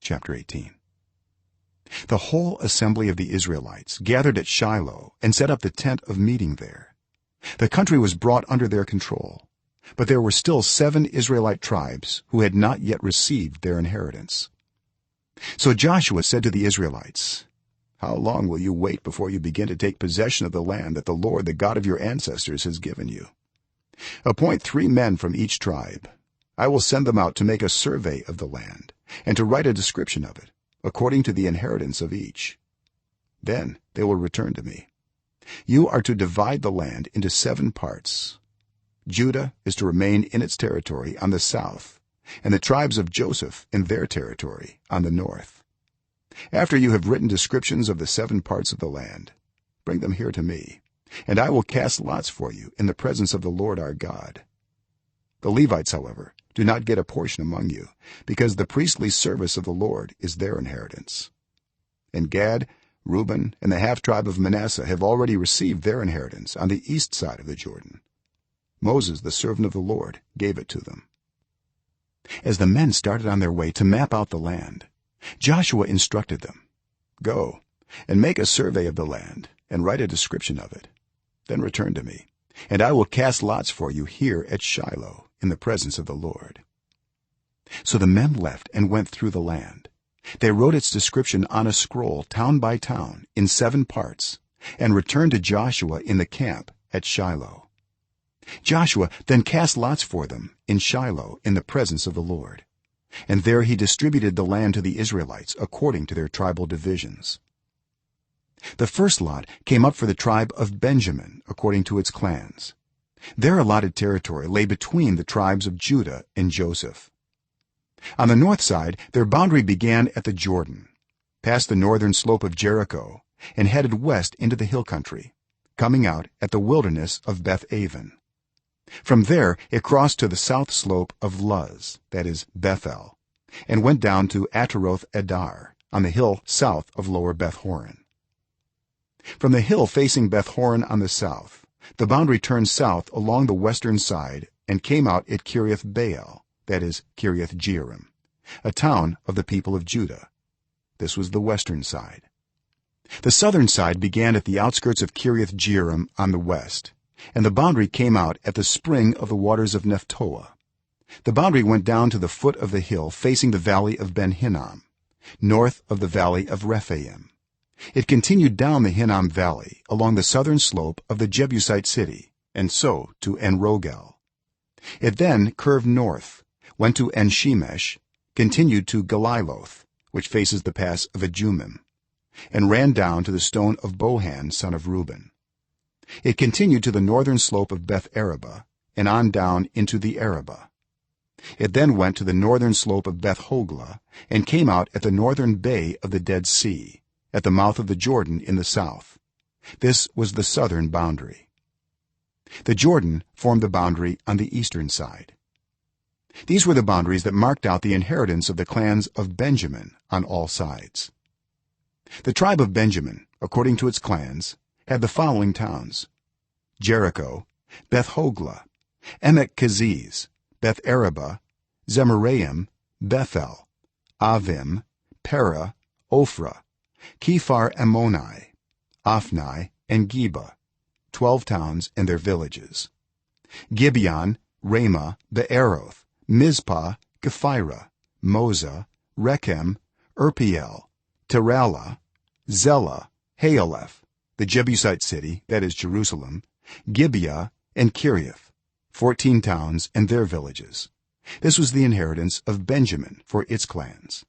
chapter 18. The whole assembly of the Israelites gathered at Shiloh and set up the tent of meeting there. The country was brought under their control, but there were still 7 Israelite tribes who had not yet received their inheritance. So Joshua said to the Israelites, "How long will you wait before you begin to take possession of the land that the Lord, the God of your ancestors, has given you? Appoint 3 men from each tribe. I will send them out to make a survey of the land and to write a description of it according to the inheritance of each. Then they will return to me. You are to divide the land into 7 parts. Judah is to remain in its territory on the south, and the tribes of Joseph in their territory on the north. After you have written descriptions of the 7 parts of the land, bring them here to me, and I will cast lots for you in the presence of the Lord our God. The Levites, however, do not get a portion among you, because the priestly service of the Lord is their inheritance. And Gad, Reuben, and the half-tribe of Manasseh have already received their inheritance on the east side of the Jordan. Moses, the servant of the Lord, gave it to them." As the men started on their way to map out the land, Joshua instructed them, "Go and make a survey of the land and write a description of it. Then return to me, and I will cast lots for you here at Shiloh in the presence of the Lord." So the men left and went through the land. They wrote its description on a scroll, town by town, in 7 parts, and returned to Joshua in the camp at Shiloh. Joshua then cast lots for them in Shiloh in the presence of the Lord, and there he distributed the land to the Israelites according to their tribal divisions. The first lot came up for the tribe of Benjamin according to its clans. Their allotted territory lay between the tribes of Judah and Joseph. On the north side their boundary began at the Jordan, past the northern slope of Jericho, and headed west into the hill country, coming out at the wilderness of Beth-aven. From there it crossed to the south slope of Luz, that is Bethel, and went down to Ataroth Adar on the hill south of lower Beth-horon. From the hill facing Beth-horon on the south, the boundary turned south along the western side and came out at Kiriath Baal, that is Kiriath Jearim, a town of the people of Judah. This was the western side. The southern side began at the outskirts of Kiriath Jearim on the west, and the boundary came out at the spring of the waters of Nephtoah. The boundary went down to the foot of the hill facing the valley of Ben Hinnom, north of the valley of Rephaim. It continued down the Hinnom valley along the southern slope of the Jebusite city, and so to En-rogel. It then curved north, went to En-shemesh, continued to Geliloth, which faces the pass of Adumim, and ran down to the stone of Bohan son of Reuben. It continued to the northern slope of Beth-araba and on down into the Arabah. It then went to the northern slope of Beth-hoglah and came out at the northern bay of the Dead Sea, at the mouth of the Jordan in the south. This was the southern boundary. The Jordan formed the boundary on the eastern side. These were the boundaries that marked out the inheritance of the clans of Benjamin on all sides. The tribe of Benjamin, according to its clans, had the following towns: Jericho, Beth-hoglah, Emek-keziz, Beth-araba, Zemaraim, Bethel, Avim, Perah, Ophrah, Kephar-ammoni, Ophni, and Geba, 12 towns and their villages. Gibeon, Ramah, Beeroth, Mizpah, Kephirah, Moza, Rechem, Irpeel, Terala, Zelah, Haeleph, the Jebusite city, that is Jerusalem, Gibeah, and Kiriath, 14 towns and their villages. This was the inheritance of Benjamin for its clans.